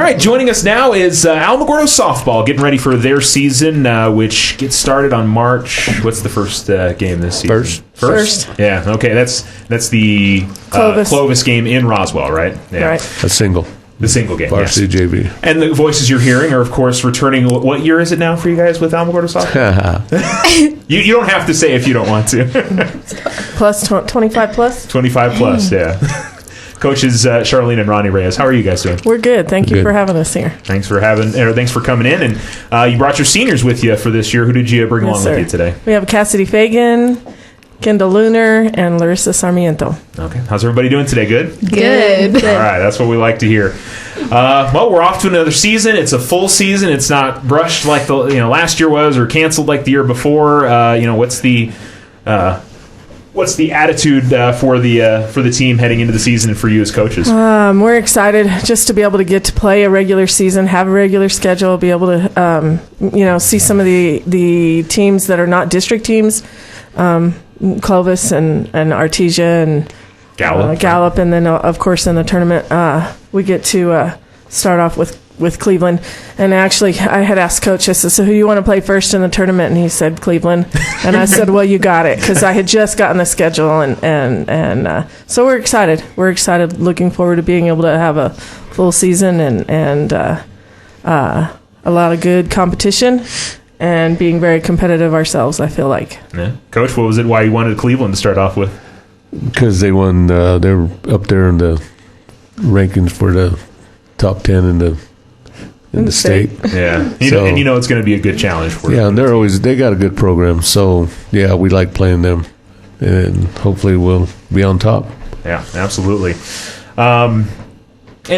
right, joining us now is Alamogordo softball, getting ready for their season, which gets started on March. What's the first game this season? First. Yeah. Okay. That's the Clovis game in Roswell, right? Yeah. Right. A single. The single game. Varsity JV. And the voices you're hearing are, of course, returning. What year is it now for you guys with Alamogordo softball? you don't have to say if you don't want to. Plus 25 plus. 25 plus. Yeah. Coaches Charlene and Ronnie Reyes, how are you guys doing? We're good. Thank you for having us here. Thanks for coming in, and you brought your seniors with you for this year. Who did you bring along with you today? We have Kassidy Feagan, Kendal Lunar, and Lorissa Sarmiento. Okay, how's everybody doing today? Good. Good. All right, that's what we like to hear. Well, we're off to another season. It's a full season. It's not brushed like the last year was, or canceled like the year before. What's the attitude for the team heading into the season and for you as coaches? We're excited just to be able to get to play a regular season, have a regular schedule, be able to see some of the teams that are not district teams, Clovis and Artesia and Gallup, and then of course in the tournament we get to start off with Cleveland. And actually, I had asked Coach, I said, so who do you want to play first in the tournament? And he said, Cleveland. And I said, well, you got it, because I had just gotten the schedule. And so we're excited. We're excited, looking forward to being able to have a full season and a lot of good competition and being very competitive ourselves, I feel like. Yeah. Coach, what was it, why you wanted Cleveland to start off with? Because they won, they're up there in the rankings for the top 10 in the state. Yeah. And it's going to be a good challenge for them. Yeah, and they got a good program. So, yeah, we like playing them. And hopefully we'll be on top. Yeah, absolutely. And,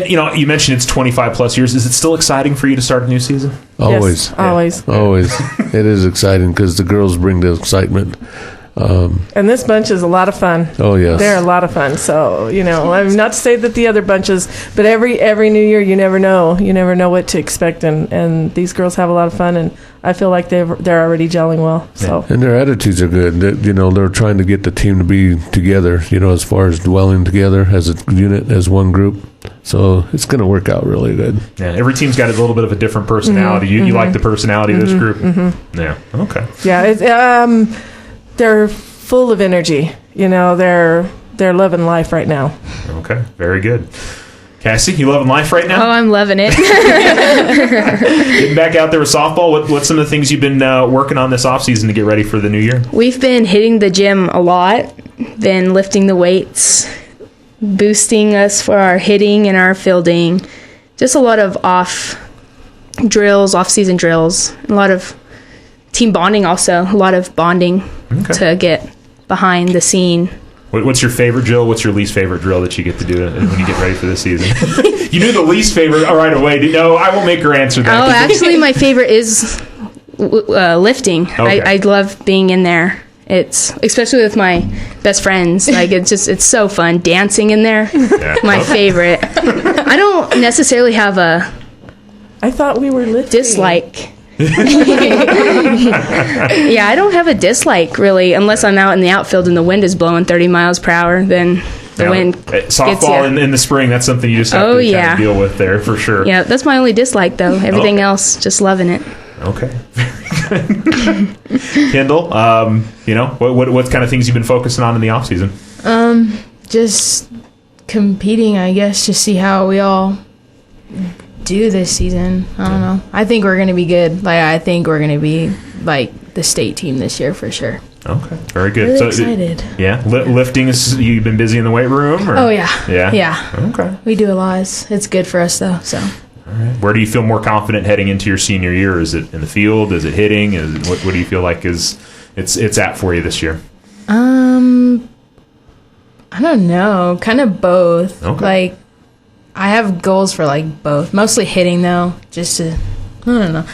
you mentioned it's 25 plus years. Is it still exciting for you to start a new season? Always. Yes, always. Yeah. Always. It is exciting because the girls bring the excitement. And this bunch is a lot of fun. Oh, yes. They're a lot of fun. So, I'm not to say that the other bunches, but every new year you never know. You never know what to expect. And these girls have a lot of fun, and I feel like they're already gelling well. So. And their attitudes are good. They're trying to get the team to be together, as far as dwelling together as a unit, as one group. So it's going to work out really good. Yeah, every team's got a little bit of a different personality. Mm-hmm. You like the personality of this group? Mm-hmm. Yeah, okay. Yeah, they're full of energy. They're loving life right now. Okay, very good. Cassie, you loving life right now? Oh, I'm loving it. Getting back out there with softball, what's some of the things you've been working on this offseason to get ready for the new year? We've been hitting the gym a lot, been lifting the weights, boosting us for our hitting and our fielding. Just a lot of off-season drills, a lot of team bonding also, a lot of bonding to get behind the scene. What's your favorite drill? What's your least favorite drill that you get to do when you get ready for this season? You knew the least favorite right away. No, I won't make her answer that. Oh, actually, my favorite is lifting. Okay. I love being in there. It's especially with my best friends. Like it's so fun dancing in there. Yeah. My favorite. I don't necessarily have a. I thought we were lifting. Dislike. Yeah, I don't have a dislike really, unless I'm out in the outfield and the wind is blowing 30 miles per hour. Then the wind. Softball in the spring, that's something you just have to kind of deal with there for sure. Yeah, that's my only dislike though. Everything else, just loving it. Okay. Kendal, what kind of things you've been focusing on in the off season? Just competing, I guess, to see how we all do this season. I don't know. I think we're going to be good. I think we're going to be the state team this year for sure. Okay, very good. Really excited. Yeah, lifting you've been busy in the weight room? Or? Oh yeah. Yeah. Okay. We do a lot. It's good for us though. So. All right. Where do you feel more confident heading into your senior year? Is it in the field? Is it hitting? What do you feel like it's at for you this year? I don't know. Kind of both. Okay. I have goals for both. Mostly hitting though, just to. I don't know.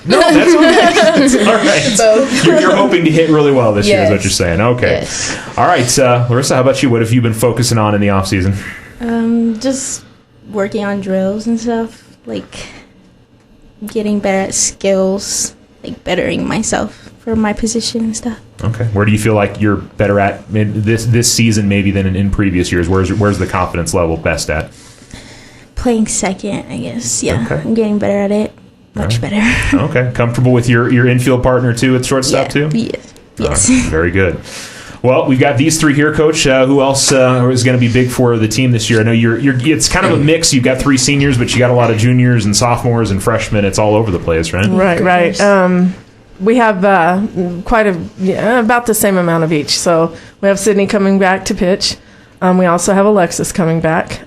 No, that's okay. That's all right. Both. You're hoping to hit really well this year, is what you're saying. Okay. Yes. All right, Lorissa, how about you? What have you been focusing on in the off season? Just working on drills and stuff. Getting better at skills, bettering myself for my position and stuff. Okay. Where do you feel like you're better at this season maybe than in previous years? Where's the confidence level best at? playing second, I guess. Yeah, Okay. I'm getting better at it. Much better. Okay. Comfortable with your infield partner, too, at shortstop, too? Yes. Right. Very good. Well, we've got these three here, Coach. Who else is going to be big for the team this year? I know it's kind of a mix. You've got 3 seniors, but you got a lot of juniors and sophomores and freshmen. It's all over the place, right? Right. We have about the same amount of each. So we have Sydney coming back to pitch. We also have Alexis coming back.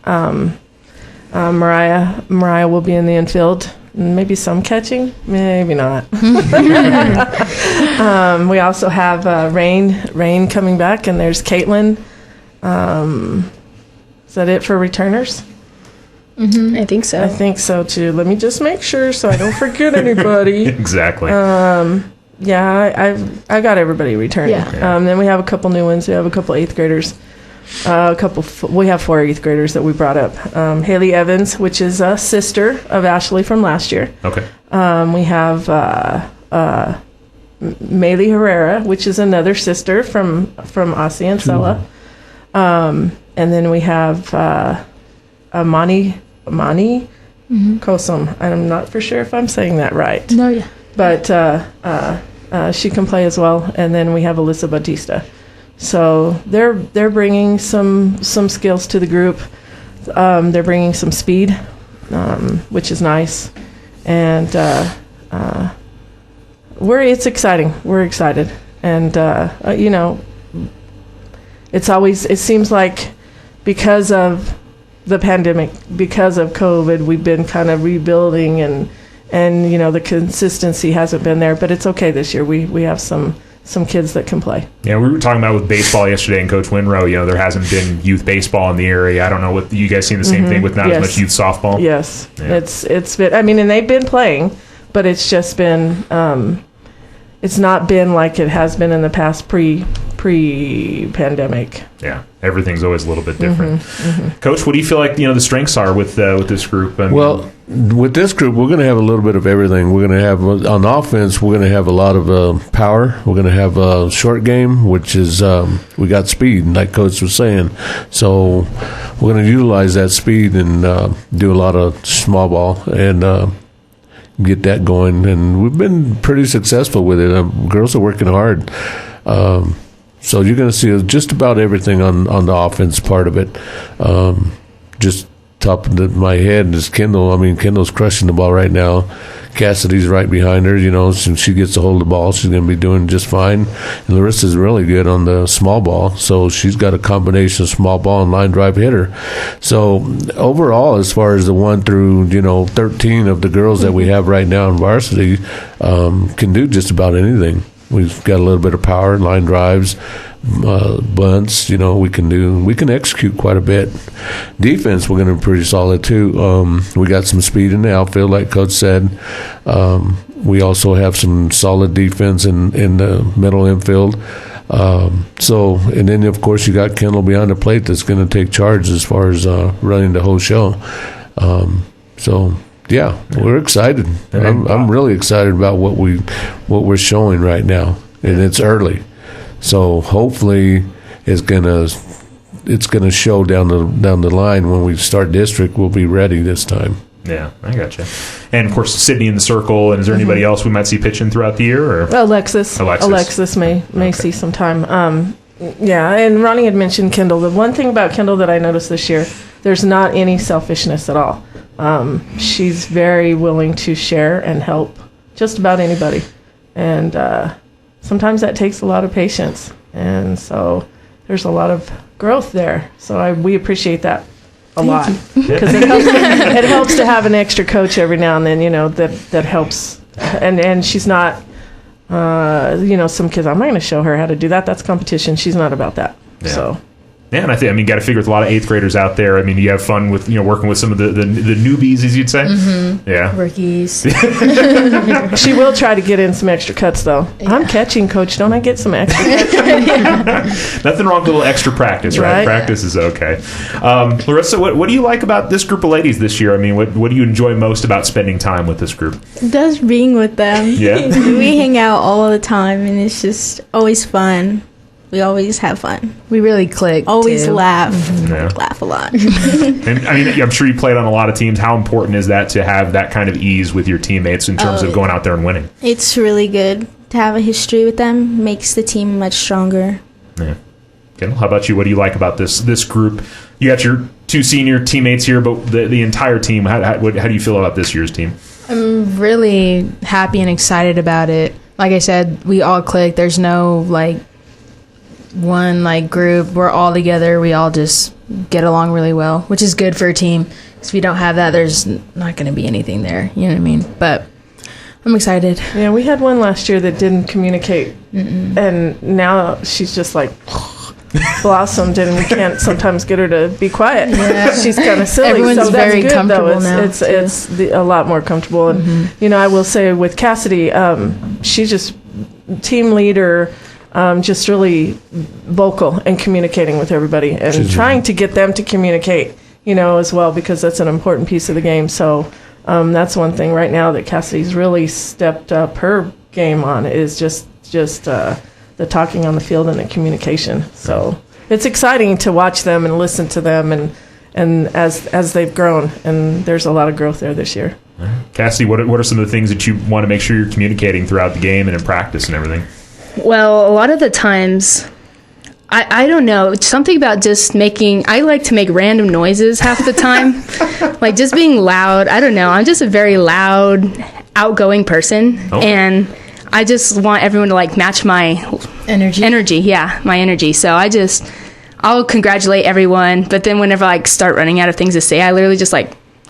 Mariah will be in the infield. Maybe some catching, maybe not. We also have Rain coming back, and there's Caitlin. Is that it for returners? Mm-hmm. I think so. I think so too. Let me just make sure so I don't forget anybody. Exactly. Yeah, I got everybody returning. Yeah. Then we have a couple new ones. We have a couple 8th graders. We have 4 8th graders that we brought up. Haley Evans, which is a sister of Ashley from last year. Okay. We have Maylee Herrera, which is another sister from Ossie and Sella. And then we have Amani Kosom. I'm not for sure if I'm saying that right. No, yeah. But she can play as well. And then we have Alyssa Batista. So they're bringing some skills to the group. They're bringing some speed, which is nice, and it's exciting. We're excited, and it seems like because of the pandemic, because of COVID, we've been kind of rebuilding, and the consistency hasn't been there. But it's okay this year. We have some kids that can play. Yeah, we were talking about with baseball yesterday, and Coach Winrow, there hasn't been youth baseball in the area. I don't know what you guys seen the same thing with not as much youth softball. Yes, yeah. It's been. I mean, and they've been playing, but it's just been. It's not been like it has been in the past pre-pandemic. Yeah, everything's always a little bit different. Coach, what do you feel like the strengths are with this group? Well, with this group, we're going to have a little bit of everything. We're going to have on offense. We're going to have a lot of power. We're going to have a short game, which is we got speed, like Coach was saying. So we're going to utilize that speed and do a lot of small ball and get that going. And we've been pretty successful with it. Girls are working hard. So you're going to see just about everything on the offense part of it. Just top of my head is Kendal. I mean, Kendall's crushing the ball right now. Kassidy's right behind her. Since she gets a hold of the ball, she's going to be doing just fine. And Lorissa's really good on the small ball, so she's got a combination of small ball and line drive hitter. So overall, as far as the 1 through 13 of the girls that we have right now in varsity, can do just about anything. We've got a little bit of power, line drives, bunts. We can execute quite a bit. Defense, we're going to be pretty solid too. We got some speed in the outfield, like Coach said. We also have some solid defense in the middle infield. And then of course you got Kendal behind the plate that's going to take charge as far as running the whole show. Yeah, we're excited. I'm really excited about what we're showing right now, and it's early, so hopefully it's gonna show down the line when we start district. We'll be ready this time. Yeah, I gotcha. And of course, Sydney in the circle. And is there anybody else we might see pitching throughout the year? Or Alexis may see some time. Yeah, and Ronnie had mentioned Kendal. The one thing about Kendal that I noticed this year, there's not any selfishness at all. She's very willing to share and help just about anybody. And sometimes that takes a lot of patience. And so there's a lot of growth there. So we appreciate that a lot. Because it helps to have an extra coach every now and then, that helps. And she's not, some kids, I'm not going to show her how to do that. That's competition. She's not about that. Yeah. So. Yeah, and you got to figure with a lot of 8th graders out there. I mean, you have fun with working with some of the newbies, as you'd say. Mm-hmm. Yeah, rookies. She will try to get in some extra cuts, though. Yeah. I'm catching, Coach. Don't I get some extra cuts? Nothing wrong with a little extra practice, right? Practice is okay. Lorissa, what do you like about this group of ladies this year? I mean, what do you enjoy most about spending time with this group? Just being with them. Yeah, we hang out all the time, and it's just always fun. We always have fun. We really click. Always too. laugh. Yeah. Laugh a lot. And I mean, I'm sure you played on a lot of teams. How important is that to have that kind of ease with your teammates in terms of going out there and winning? It's really good to have a history with them. Makes the team much stronger. Yeah. Kendal, how about you? What do you like about this group? You got your 2 senior teammates here, but the entire team, how do you feel about this year's team? I'm really happy and excited about it. Like I said, we all click. There's no one group. We're all together. We all just get along really well, which is good for a team. Because if you don't have that, there's not going to be anything there. You know what I mean? But I'm excited. Yeah, we had one last year that didn't communicate, and now she's just blossomed, and we can't sometimes get her to be quiet. Yeah. She's kind of silly. Everyone's so that's very good, comfortable though. now. It's a lot more comfortable. And I will say with Kassidy, she's just team leader, just really vocal and communicating with everybody and trying to get them to communicate, as well, because that's an important piece of the game. So that's one thing right now that Kassidy's really stepped up her game on is just the talking on the field and the communication. So it's exciting to watch them and listen to them and as they've grown, and there's a lot of growth there this year. Kassidy, what are some of the things that you want to make sure you're communicating throughout the game and in practice and everything? Well, a lot of the times, I don't know, it's something about just I like to make random noises half the time. Just being loud. I don't know. I'm just a very loud, outgoing person. Oh. And I just want everyone to match my energy. Yeah, my energy. So I'll congratulate everyone. But then whenever I start running out of things to say, I literally just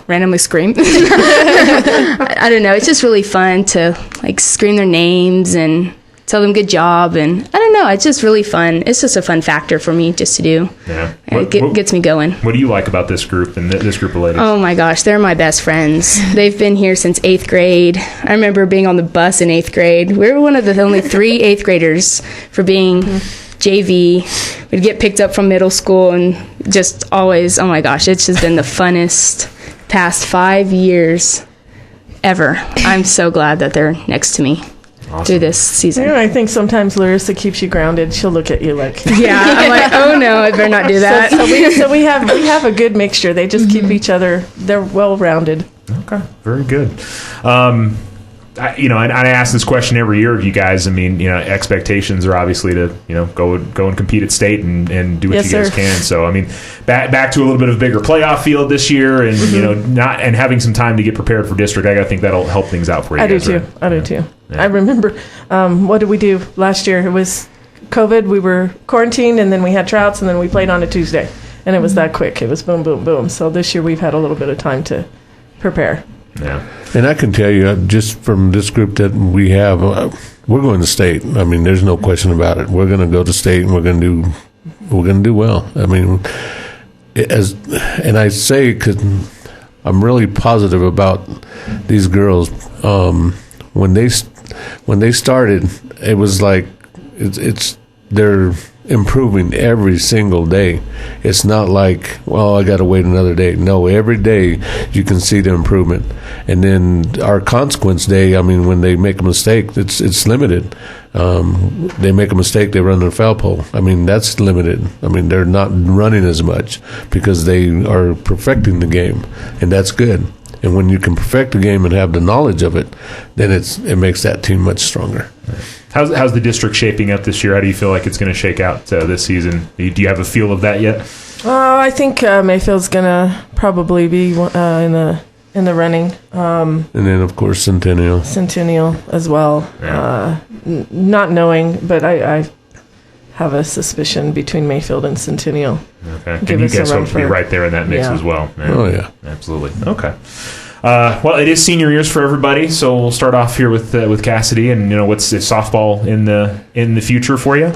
randomly scream. I don't know. It's just really fun to scream their names and tell them good job. And I don't know. It's just really fun. It's just a fun factor for me just to do. Yeah. It gets me going. What do you like about this group and this group of ladies? Oh my gosh, they're my best friends. They've been here since 8th grade. I remember being on the bus in 8th grade. We were one of the only 3 8th graders for being JV. We'd get picked up from middle school and just always, oh my gosh, it's just been the funnest past 5 years ever. I'm so glad that they're next to me. Awesome. Through this season. I think sometimes Lorissa keeps you grounded. She'll look at you yeah, I'm oh no, I better not do that. So we have a good mixture. They just keep each other, they're well-rounded. Okay, very good. I ask this question every year of you guys. I mean, expectations are obviously to, go and compete at state and do what you guys can. So, I mean, back to a little bit of a bigger playoff field this year, and not having some time to get prepared for district. I think that'll help things out for you. I do too. Yeah. I remember what did we do last year? It was COVID. We were quarantined, and then we had tryouts, and then we played on a Tuesday, and it was that quick. It was boom, boom, boom. So this year we've had a little bit of time to prepare. Yeah. And I can tell you, just from this group that we have, we're going to state. I mean, there's no question about it. We're going to go to state, and we're going to do well. I mean, and I say because I'm really positive about these girls. When they started, it was they're improving every single day. It's not like, well, I got to wait another day. No, every day you can see the improvement. And then our consequence day, I mean, when they make a mistake, it's limited. They make a mistake, they run the foul pole. I mean, that's limited. I mean, they're not running as much because they are perfecting the game, and that's good. And when you can perfect the game and have the knowledge of it, then it makes that team much stronger. How's the district shaping up this year? How do you feel like it's going to shake out this season? Do you have a feel of that yet? I think Mayfield's going to probably be in the running. And then, of course, Centennial as well. Yeah. Not knowing, but I have a suspicion between Mayfield and Centennial. Okay. And you guys hope to be right there in that mix as well. Yeah. Oh, yeah. Absolutely. Okay. Well, it is senior years for everybody, so we'll start off here with Kassidy, and what's softball in the future for you?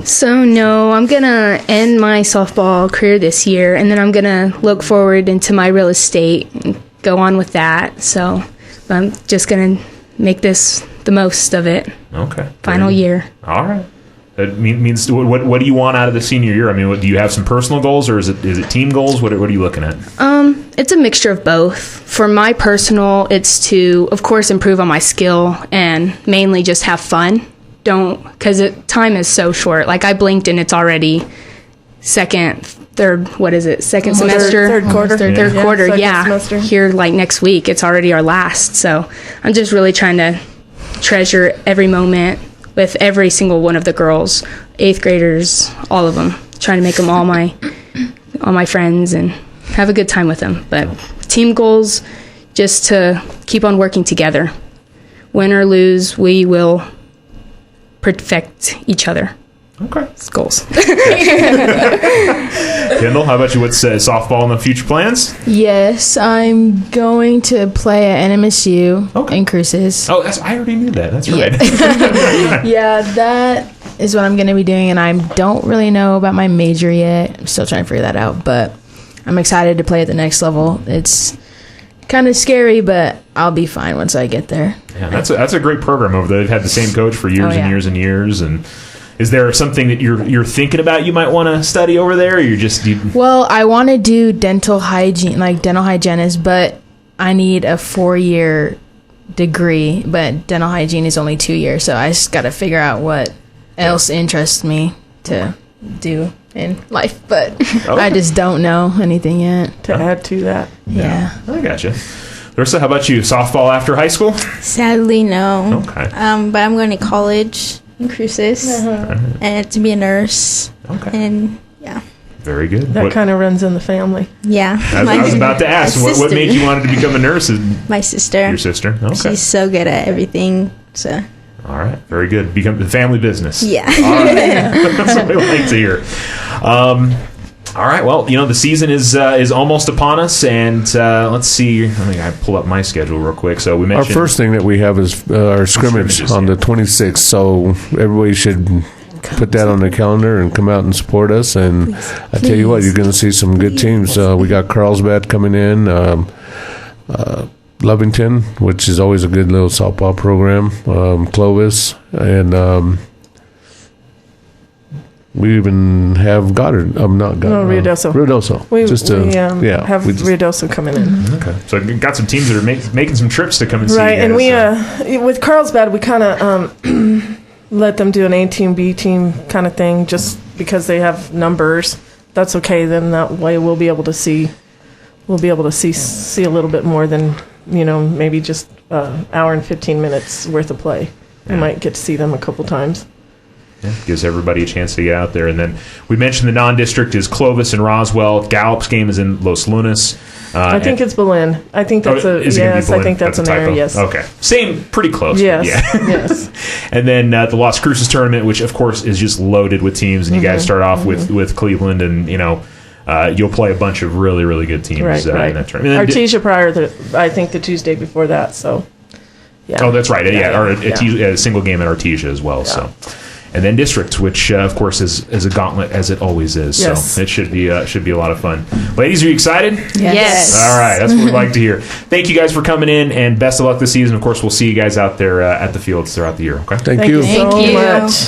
So no, I'm gonna end my softball career this year, and then I'm gonna look forward into my real estate and go on with that. So I'm just gonna make this the most of it. Okay. Final year. All right. That means what do you want out of the senior year? I mean, do you have some personal goals, or is it team goals? What are you looking at? It's a mixture of both. For my personal, it's to, of course, improve on my skill and mainly just have fun don't, because time is so short. Like, I blinked and it's already second semester? Third quarter. Third quarter, second yeah. semester. Here, like, next week, it's already our last. So I'm just really trying to treasure every moment with every single one of the girls, 8th graders, all of them. Trying to make them all my friends and have a good time with them. But team goals, just to keep on working together. Win or lose, we will perfect each other. Okay. It's goals. Kendal, how about you? What's softball in the future plans? Yes, I'm going to play at NMSU in Cruces. Oh, I already knew that. That's right. Yeah, that is what I'm going to be doing, and I don't really know about my major yet. I'm still trying to figure that out, but I'm excited to play at the next level. It's kind of scary, but I'll be fine once I get there. Yeah, that's a great program over there. They've had the same coach for years and years and years. And is there something that you're thinking about you might want to study over there, or Well, I want to do dental hygiene, like dental hygienist, but I need a 4-year degree. But dental hygiene is only 2 years, so I just got to figure out what else interests me to do in life. But I just don't know anything yet to add to that. Yeah. I gotcha. Lorissa, how about you? Softball after high school? Sadly, no. Okay. But I'm going to college in Cruces and to be a nurse. Okay. And yeah. Very good. That kind of runs in the family. Yeah. I was about to ask, what made you want to become a nurse? My sister. Your sister? Okay. She's so good at everything. So. All right. Very good. Become the family business. Yeah. All right. That's what we like to hear. All right. Well, the season is almost upon us, and let's see. I think I pull up my schedule real quick. So we mentioned our first thing that we have is our scrimmage on the 26th. So everybody should put that on the calendar and come out and support us. And I tell you what, you're going to see some good teams. We got Carlsbad coming in, Lovington, which is always a good little softball program, Clovis, and we even have Goddard. Not Goddard. No, Ruidoso. Ruidoso. We have Ruidoso coming in. Okay. So we got some teams that are making some trips to come and see you guys. And we with Carlsbad, we kind of let them do an A team, B team kind of thing, just because they have numbers. That's okay. Then that way we'll be able to see a little bit more than maybe just an hour and 15 minutes worth of play. We might get to see them a couple times. Yeah, gives everybody a chance to get out there. And then we mentioned the non-district is Clovis and Roswell. Gallup's game is in Los Lunas. I think it's Belen. I think that's I think that's an area. Yes. Okay. Same, pretty close. Yes. Yeah. Yes. And then the Las Cruces Tournament, which of course is just loaded with teams, and you guys start off with Cleveland, and you'll play a bunch of really, really good teams right. in that tournament. Artesia I think the Tuesday before that. So. Yeah. Oh, that's right. A single game at Artesia as well. Yeah. So. And then district, which of course is a gauntlet as it always is. Yes. So it should be a lot of fun. Ladies, are you excited? Yes. All right, that's what we like to hear. Thank you guys for coming in, and best of luck this season. Of course, we'll see you guys out there at the fields throughout the year. Okay. Thank you so much.